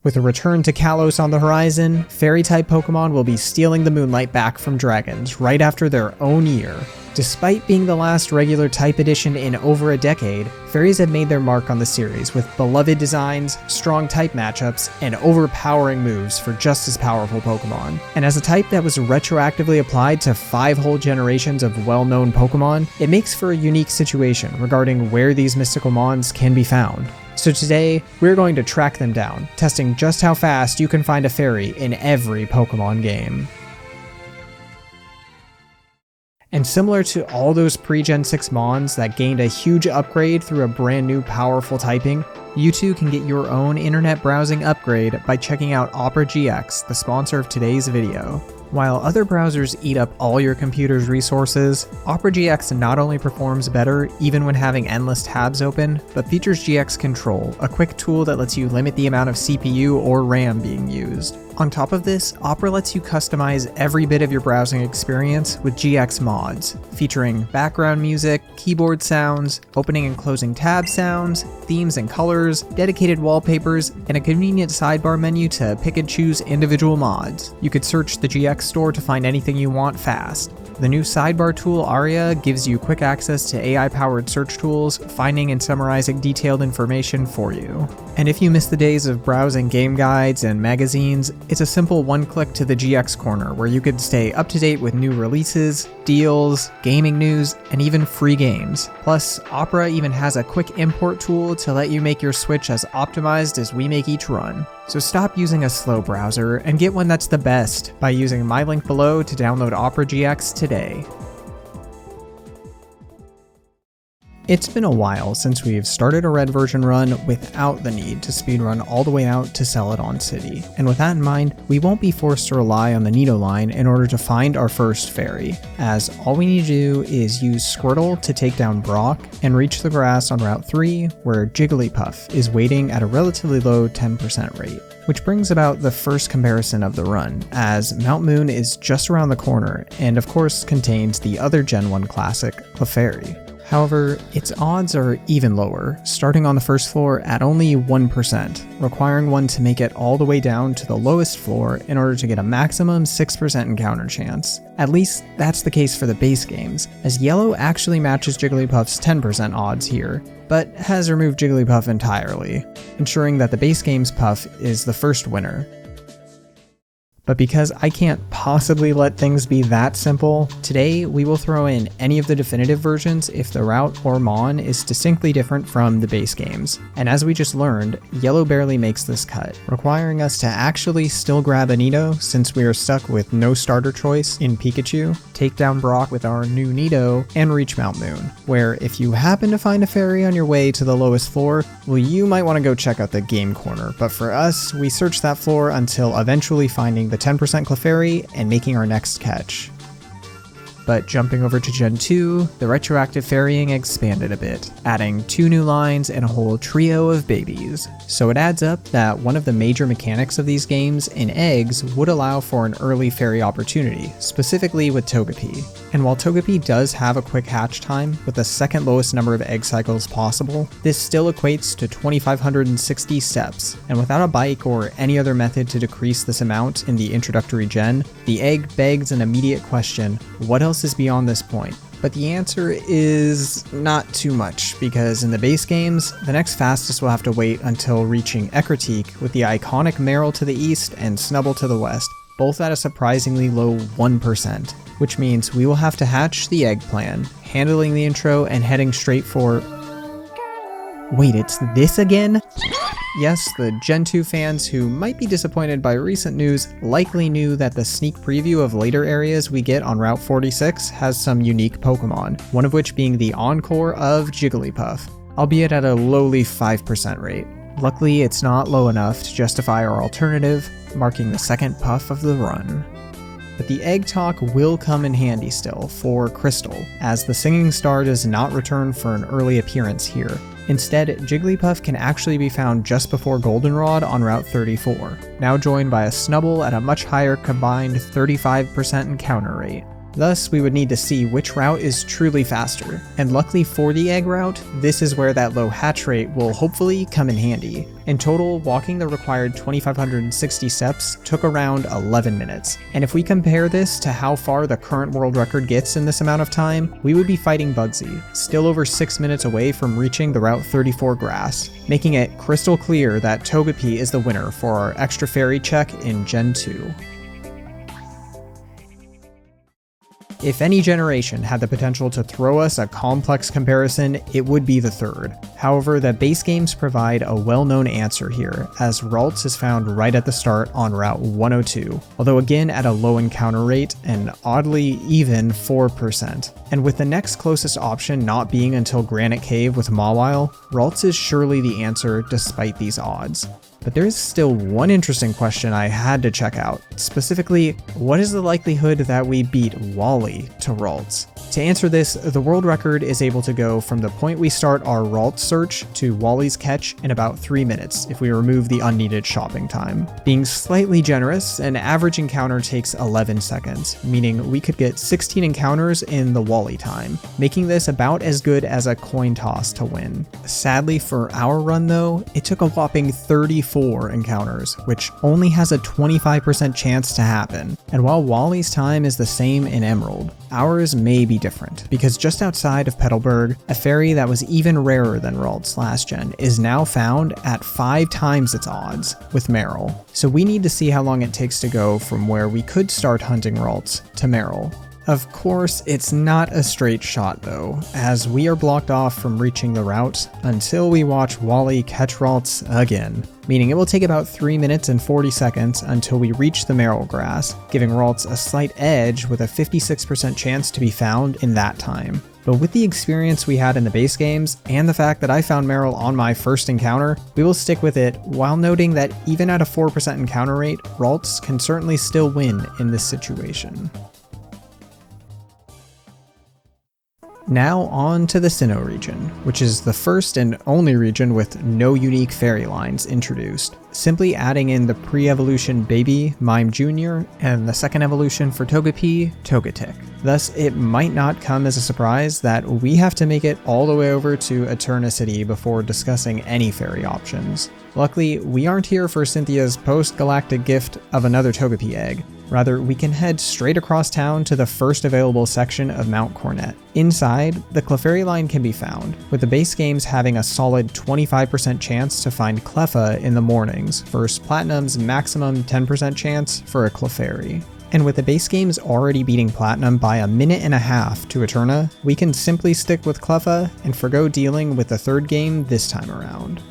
With a return to Kalos on the horizon, Fairy-type Pokemon will be stealing the moonlight back from dragons right after their own year. Despite being the last regular type edition in over a decade, Fairies have made their mark on the series with beloved designs, strong type matchups, and overpowering moves for just as powerful Pokemon. And as a type that was retroactively applied to 5 whole generations of well-known Pokemon, it makes for a unique situation regarding where these mystical mons can be found. So today, we're going to track them down, testing just how fast you can find a fairy in every Pokemon game. And similar to all those pre-Gen 6 Mons that gained a huge upgrade through a brand new powerful typing, you too can get your own internet browsing upgrade by checking out Opera GX, the sponsor of today's video. While other browsers eat up all your computer's resources, Opera GX not only performs better even when having endless tabs open, but features GX Control, a quick tool that lets you limit the amount of CPU or RAM being used. On top of this, Opera lets you customize every bit of your browsing experience with GX mods, featuring background music, keyboard sounds, opening and closing tab sounds, themes and colors, dedicated wallpapers, and a convenient sidebar menu to pick and choose individual mods. You could search the GX store to find anything you want fast. The new sidebar tool Aria gives you quick access to AI-powered search tools, finding and summarizing detailed information for you. And if you miss the days of browsing game guides and magazines, it's a simple one-click to the GX corner where you could stay up to date with new releases, deals, gaming news, and even free games. Plus, Opera even has a quick import tool to let you make your Switch as optimized as we make each run. So stop using a slow browser and get one that's the best by using my link below to download Opera GX today. It's been a while since we've started a red version run without the need to speedrun all the way out to Celadon City, and with that in mind, we won't be forced to rely on the Nido line in order to find our first fairy, as all we need to do is use Squirtle to take down Brock and reach the grass on Route 3 where Jigglypuff is waiting at a relatively low 10% rate. Which brings about the first comparison of the run, as Mount Moon is just around the corner and of course contains the other Gen 1 classic, Clefairy. However, its odds are even lower, starting on the first floor at only 1%, requiring one to make it all the way down to the lowest floor in order to get a maximum 6% encounter chance. At least that's the case for the base games, as Yellow actually matches Jigglypuff's 10% odds here, but has removed Jigglypuff entirely, ensuring that the base game's Puff is the first winner. But because I can't possibly let things be that simple, today we will throw in any of the definitive versions if the route or mon is distinctly different from the base games. And as we just learned, Yellow barely makes this cut, requiring us to actually still grab a Nido since we are stuck with no starter choice in Pikachu, take down Brock with our new Nido, and reach Mount Moon, where if you happen to find a fairy on your way to the lowest floor, well, you might want to go check out the game corner, but for us, we search that floor until eventually finding the 10% Clefairy and making our next catch. But jumping over to Gen 2, the retroactive ferrying expanded a bit, adding 2 new lines and a whole trio of babies. So it adds up that one of the major mechanics of these games in eggs would allow for an early fairy opportunity, specifically with Togepi. And while Togepi does have a quick hatch time, with the second lowest number of egg cycles possible, this still equates to 2,560 steps, and without a bike or any other method to decrease this amount in the introductory gen, the egg begs an immediate question: what else is beyond this point? But the answer is not too much, because in the base games, the next fastest will have to wait until reaching Ecruteak with the iconic Marill to the east and Snubbull to the west, both at a surprisingly low 1%, which means we will have to hatch the egg plan, handling the intro and heading straight for... Wait, it's this again? Yes, the Gen 2 fans who might be disappointed by recent news likely knew that the sneak preview of later areas we get on Route 46 has some unique Pokemon, one of which being the encore of Jigglypuff, albeit at a lowly 5% rate. Luckily, it's not low enough to justify our alternative, marking the second puff of the run. But the egg talk will come in handy still for Crystal, as the Singing Star does not return for an early appearance here. Instead, Jigglypuff can actually be found just before Goldenrod on Route 34, now joined by a Snubbull at a much higher combined 35% encounter rate. Thus, we would need to see which route is truly faster, and luckily for the egg route, this is where that low hatch rate will hopefully come in handy. In total, walking the required 2,560 steps took around 11 minutes, and if we compare this to how far the current world record gets in this amount of time, we would be fighting Bugsy, still over 6 minutes away from reaching the Route 34 grass, making it crystal clear that Togepi is the winner for our extra fairy check in Gen 2. If any generation had the potential to throw us a complex comparison, it would be the third. However, the base games provide a well-known answer here, as Ralts is found right at the start on Route 102, although again at a low encounter rate and oddly even 4%. And with the next closest option not being until Granite Cave with Mawile, Ralts is surely the answer despite these odds. But there is still one interesting question I had to check out. Specifically, what is the likelihood that we beat Wally to Ralts? To answer this, the world record is able to go from the point we start our Ralts search to Wally's catch in about 3 minutes if we remove the unneeded shopping time. Being slightly generous, an average encounter takes 11 seconds, meaning we could get 16 encounters in the Wally time, making this about as good as a coin toss to win. Sadly for our run though, it took a whopping 34 encounters, which only has a 25% chance to happen. And while Wally's time is the same in Emerald, ours may be different, because just outside of Petalburg, a fairy that was even rarer than Ralts last gen is now found at 5 times its odds with Marill. So we need to see how long it takes to go from where we could start hunting Ralts to Marill. Of course, it's not a straight shot though, as we are blocked off from reaching the route until we watch Wally catch Ralts again, meaning it will take about 3 minutes and 40 seconds until we reach the Marill grass, giving Ralts a slight edge with a 56% chance to be found in that time. But with the experience we had in the base games, and the fact that I found Marill on my first encounter, we will stick with it while noting that even at a 4% encounter rate, Ralts can certainly still win in this situation. Now on to the Sinnoh region, which is the first and only region with no unique fairy lines introduced, simply adding in the pre-evolution baby, Mime Jr., and the second evolution for Togepi, Togetic. Thus, it might not come as a surprise that we have to make it all the way over to Eterna City before discussing any fairy options. Luckily, we aren't here for Cynthia's post-galactic gift of another Togepi egg. Rather, we can head straight across town to the first available section of Mount Cornet. Inside, the Clefairy line can be found, with the base games having a solid 25% chance to find Cleffa in the mornings, versus Platinum's maximum 10% chance for a Clefairy. And with the base games already beating Platinum by a minute and a half to Eterna, we can simply stick with Cleffa and forgo dealing with the third game this time around.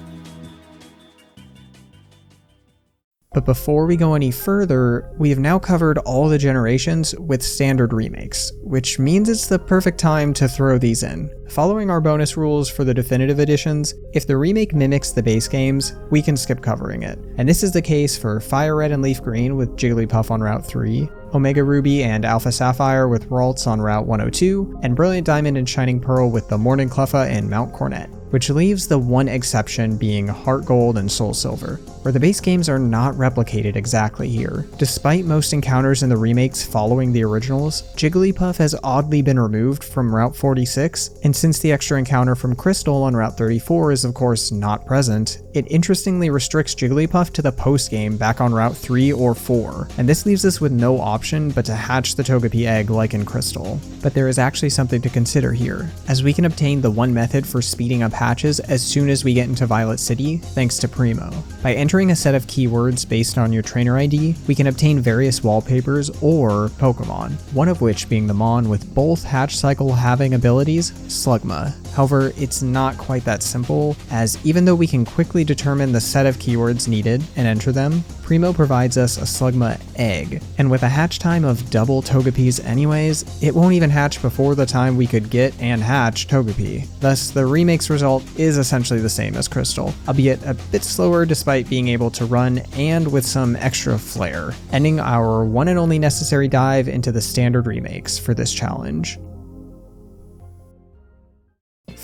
But before we go any further, we have now covered all the generations with standard remakes, which means it's the perfect time to throw these in. Following our bonus rules for the definitive editions, if the remake mimics the base games, we can skip covering it. And this is the case for Fire Red and Leaf Green with Jigglypuff on Route 3, Omega Ruby and Alpha Sapphire with Ralts on Route 102, and Brilliant Diamond and Shining Pearl with the Morning Cleffa and Mount Cornet, which leaves the one exception being Heart Gold and Soul Silver, where the base games are not replicated exactly here. Despite most encounters in the remakes following the originals, Jigglypuff has oddly been removed from Route 46, and since the extra encounter from Crystal on Route 34 is of course not present, it interestingly restricts Jigglypuff to the post-game back on Route 3 or 4, and this leaves us with no option but to hatch the Togepi egg like in Crystal. But there is actually something to consider here, as we can obtain the one method for speeding up hatches as soon as we get into Violet City, thanks to Primo. By entering a set of keywords based on your trainer ID, we can obtain various wallpapers or Pokemon, one of which being the Mon with both hatch cycle having abilities, Slugma. However, it's not quite that simple, as even though we can quickly determine the set of keywords needed and enter them, Primo provides us a Slugma egg, and with a hatch time of double Togepis anyways, it won't even hatch before the time we could get and hatch Togepi. Thus, the remake's result is essentially the same as Crystal, albeit a bit slower despite being able to run and with some extra flair, ending our one and only necessary dive into the standard remakes for this challenge.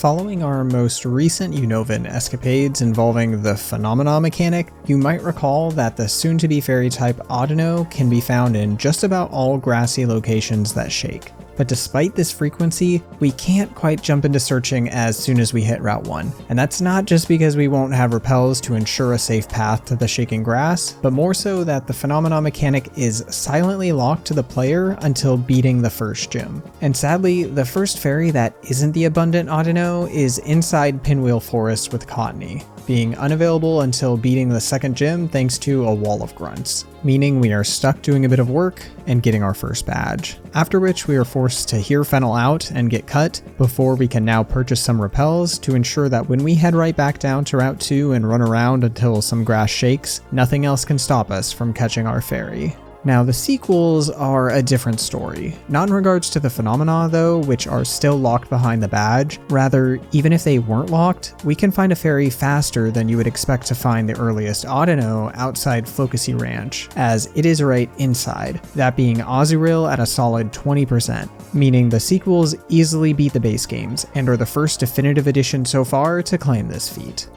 Following our most recent Unova escapades involving the Phenomena mechanic, you might recall that the soon-to-be fairy type Audino can be found in just about all grassy locations that shake. But despite this frequency, we can't quite jump into searching as soon as we hit Route 1. And that's not just because we won't have repels to ensure a safe path to the shaking grass, but more so that the Phenomena mechanic is silently locked to the player until beating the first gym. And sadly, the first fairy that isn't the abundant Audino is inside Pinwheel Forest with Cottony, being unavailable until beating the second gym thanks to a wall of grunts, meaning we are stuck doing a bit of work and getting our first badge. After which we are forced to hear Fennel out and get cut before we can now purchase some repels to ensure that when we head right back down to Route 2 and run around until some grass shakes, nothing else can stop us from catching our fairy. Now, the sequels are a different story. Not in regards to the phenomena though, which are still locked behind the badge. Rather, even if they weren't locked, we can find a fairy faster than you would expect to find the earliest Audino outside Focusy Ranch, as it is right inside, that being Azurill at a solid 20%, meaning the sequels easily beat the base games, and are the first definitive edition so far to claim this feat.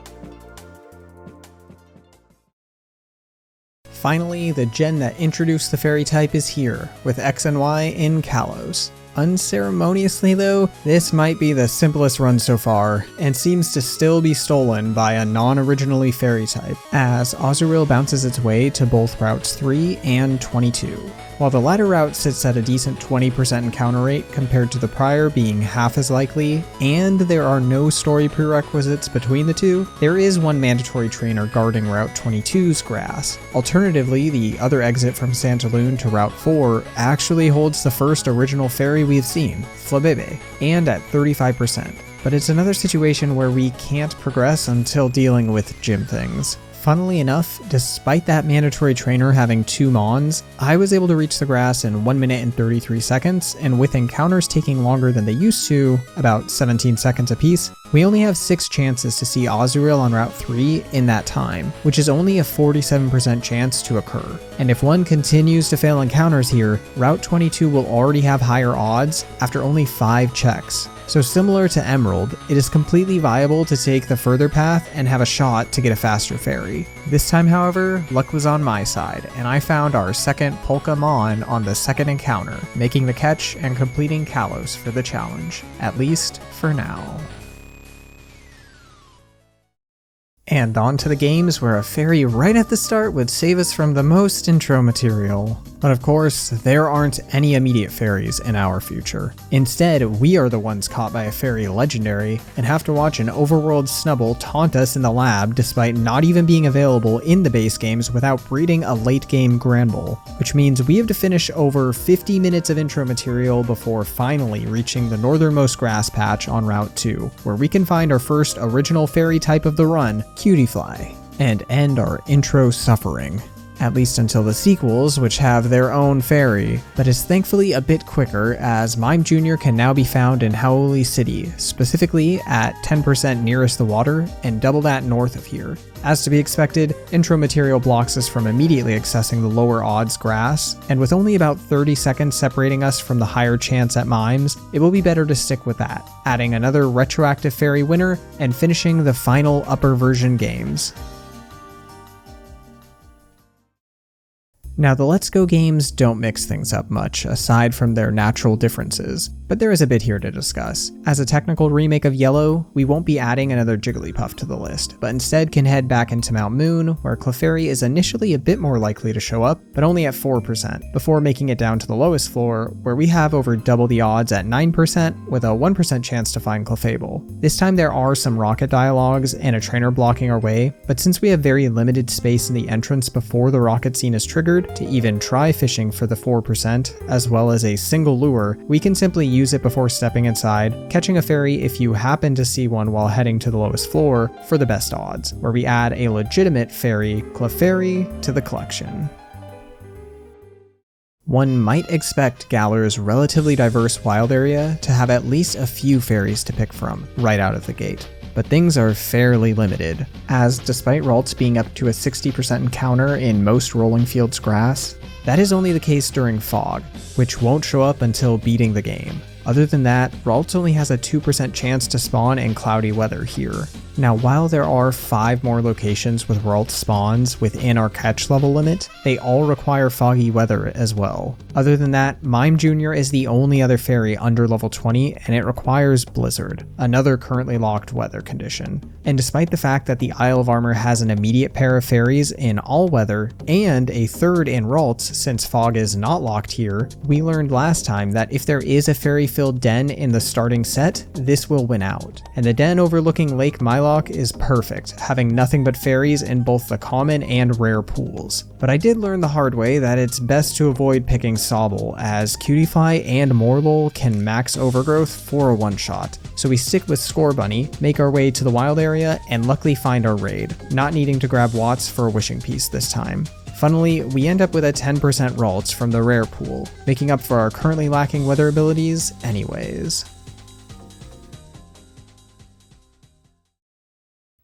Finally, the gen that introduced the fairy type is here, with X and Y in Kalos. Unceremoniously though, this might be the simplest run so far, and seems to still be stolen by a non-originally fairy type, as Azurill bounces its way to both routes 3 and 22. While the latter route sits at a decent 20% encounter rate compared to the prior being half as likely, and there are no story prerequisites between the two, there is one mandatory trainer guarding Route 22's grass. Alternatively, the other exit from Santaloon to Route 4 actually holds the first original fairy we've seen, Flabebe, and at 35%. But it's another situation where we can't progress until dealing with gym things. Funnily enough, despite that mandatory trainer having 2 Mons, I was able to reach the grass in 1 minute and 33 seconds, and with encounters taking longer than they used to, about 17 seconds apiece, we only have 6 chances to see Azurill on Route 3 in that time, which is only a 47% chance to occur. And if one continues to fail encounters here, Route 22 will already have higher odds after only 5 checks. So similar to Emerald, it is completely viable to take the further path and have a shot to get a faster fairy. This time, however, luck was on my side, and I found our second Polkamon on the second encounter, making the catch and completing Kalos for the challenge, at least for now. And on to the games where a fairy right at the start would save us from the most intro material. But of course, there aren't any immediate fairies in our future. Instead, we are the ones caught by a fairy legendary and have to watch an overworld snubble taunt us in the lab despite not even being available in the base games without breeding a late game Granbull, which means we have to finish over 50 minutes of intro material before finally reaching the northernmost grass patch on Route 2, where we can find our first original fairy type of the run, Cutiefly, and end our intro suffering. At least until the sequels, which have their own fairy, but is thankfully a bit quicker as Mime Jr. can now be found in Howley City, specifically at 10% nearest the water and double that north of here. As to be expected, intro material blocks us from immediately accessing the lower odds grass, and with only about 30 seconds separating us from the higher chance at Mimes, it will be better to stick with that, adding another retroactive fairy winner and finishing the final upper version games. Now, the Let's Go games don't mix things up much, aside from their natural differences, but there is a bit here to discuss. As a technical remake of Yellow, we won't be adding another Jigglypuff to the list, but instead can head back into Mount Moon, where Clefairy is initially a bit more likely to show up, but only at 4%, before making it down to the lowest floor, where we have over double the odds at 9%, with a 1% chance to find Clefable. This time there are some rocket dialogues and a trainer blocking our way, but since we have very limited space in the entrance before the rocket scene is triggered, to even try fishing for the 4%, as well as a single lure, we can simply use it before stepping inside, catching a fairy if you happen to see one while heading to the lowest floor for the best odds, where we add a legitimate fairy, Clefairy, to the collection. One might expect Galar's relatively diverse wild area to have at least a few fairies to pick from, right out of the gate. But things are fairly limited, as despite Ralts being up to a 60% encounter in most Rolling Fields grass, that is only the case during Fog, which won't show up until beating the game. Other than that, Ralts only has a 2% chance to spawn in cloudy weather here. Now, while there are 5 more locations with Ralts spawns within our catch level limit, they all require foggy weather as well. Other than that, Mime Jr. is the only other fairy under level 20, and it requires Blizzard, another currently locked weather condition. And despite the fact that the Isle of Armor has an immediate pair of fairies in all weather, and a third in Ralts since fog is not locked here, we learned last time that if there is a fairy-filled den in the starting set, this will win out. And the den overlooking Lake Milo is perfect, having nothing but fairies in both the common and rare pools. But I did learn the hard way that it's best to avoid picking Sobble, as Cutify and Morlul can max Overgrowth for a one-shot. So we stick with Scorbunny, make our way to the wild area, and luckily find our raid, not needing to grab Watts for a wishing piece this time. Funnily, we end up with a 10% Ralts from the rare pool, making up for our currently lacking weather abilities anyways.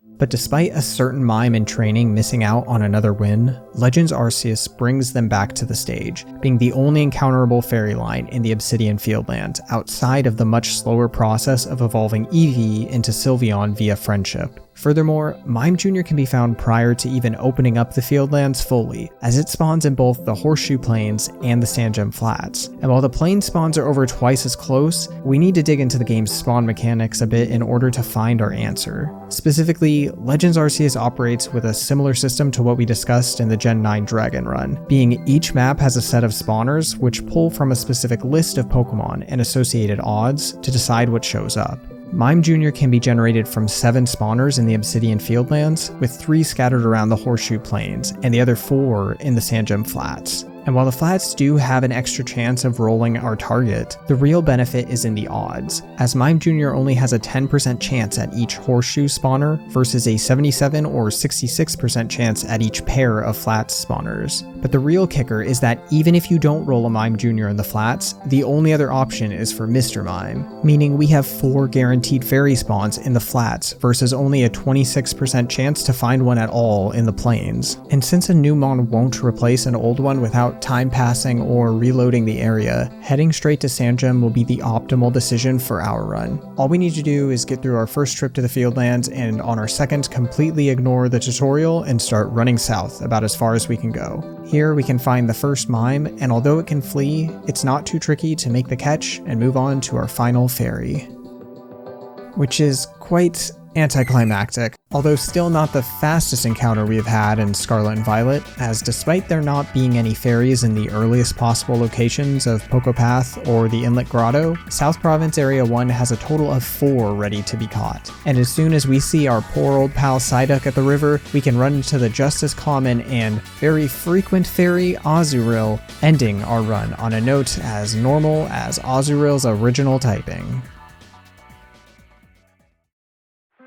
But despite a certain Mime in training missing out on another win, Legends Arceus brings them back to the stage, being the only encounterable fairy line in the Obsidian Fieldlands outside of the much slower process of evolving Eevee into Sylveon via friendship. Furthermore, Mime Jr. can be found prior to even opening up the Fieldlands fully, as it spawns in both the Horseshoe Plains and the Sandgem Flats. And while the plain spawns are over twice as close, we need to dig into the game's spawn mechanics a bit in order to find our answer. Specifically, Legends Arceus operates with a similar system to what we discussed in the Gen 9 Dragon Run, being each map has a set of spawners which pull from a specific list of Pokemon and associated odds to decide what shows up. Mime Jr. can be generated from 7 spawners in the Obsidian Fieldlands, with 3 scattered around the Horseshoe Plains and the other 4 in the Sandgem Flats. And while the flats do have an extra chance of rolling our target, the real benefit is in the odds, as Mime Jr. only has a 10% chance at each horseshoe spawner versus a 77 or 66% chance at each pair of flats spawners. But the real kicker is that even if you don't roll a Mime Jr. in the flats, the only other option is for Mr. Mime, meaning we have 4 guaranteed fairy spawns in the flats versus only a 26% chance to find one at all in the plains. And since a new mon won't replace an old one without time passing or reloading the area, heading straight to Sandgem will be the optimal decision for our run. All we need to do is get through our first trip to the Fieldlands and on our second completely ignore the tutorial and start running south about as far as we can go. Here we can find the first Mime, and although it can flee, it's not too tricky to make the catch and move on to our final fairy. Which is quite anticlimactic, although still not the fastest encounter we have had in Scarlet and Violet, as despite there not being any fairies in the earliest possible locations of Pocopath or the Inlet Grotto, South Province Area 1 has a total of 4 ready to be caught. And as soon as we see our poor old pal Psyduck at the river, we can run into the just as common and very frequent fairy Azurill, ending our run on a note as normal as Azurill's original typing.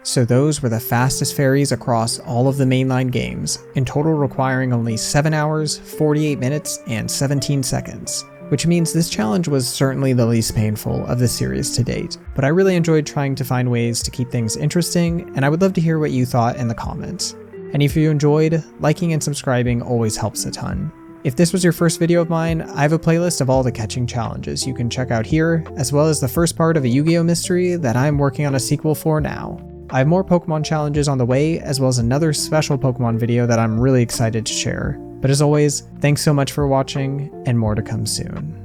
So those were the fastest fairies across all of the mainline games, in total requiring only 7 hours, 48 minutes, and 17 seconds. Which means this challenge was certainly the least painful of the series to date, but I really enjoyed trying to find ways to keep things interesting, and I would love to hear what you thought in the comments. And if you enjoyed, liking and subscribing always helps a ton. If this was your first video of mine, I have a playlist of all the catching challenges you can check out here, as well as the first part of a Yu-Gi-Oh! Mystery that I'm working on a sequel for now. I have more Pokemon challenges on the way, as well as another special Pokemon video that I'm really excited to share. But as always, thanks so much for watching, and more to come soon.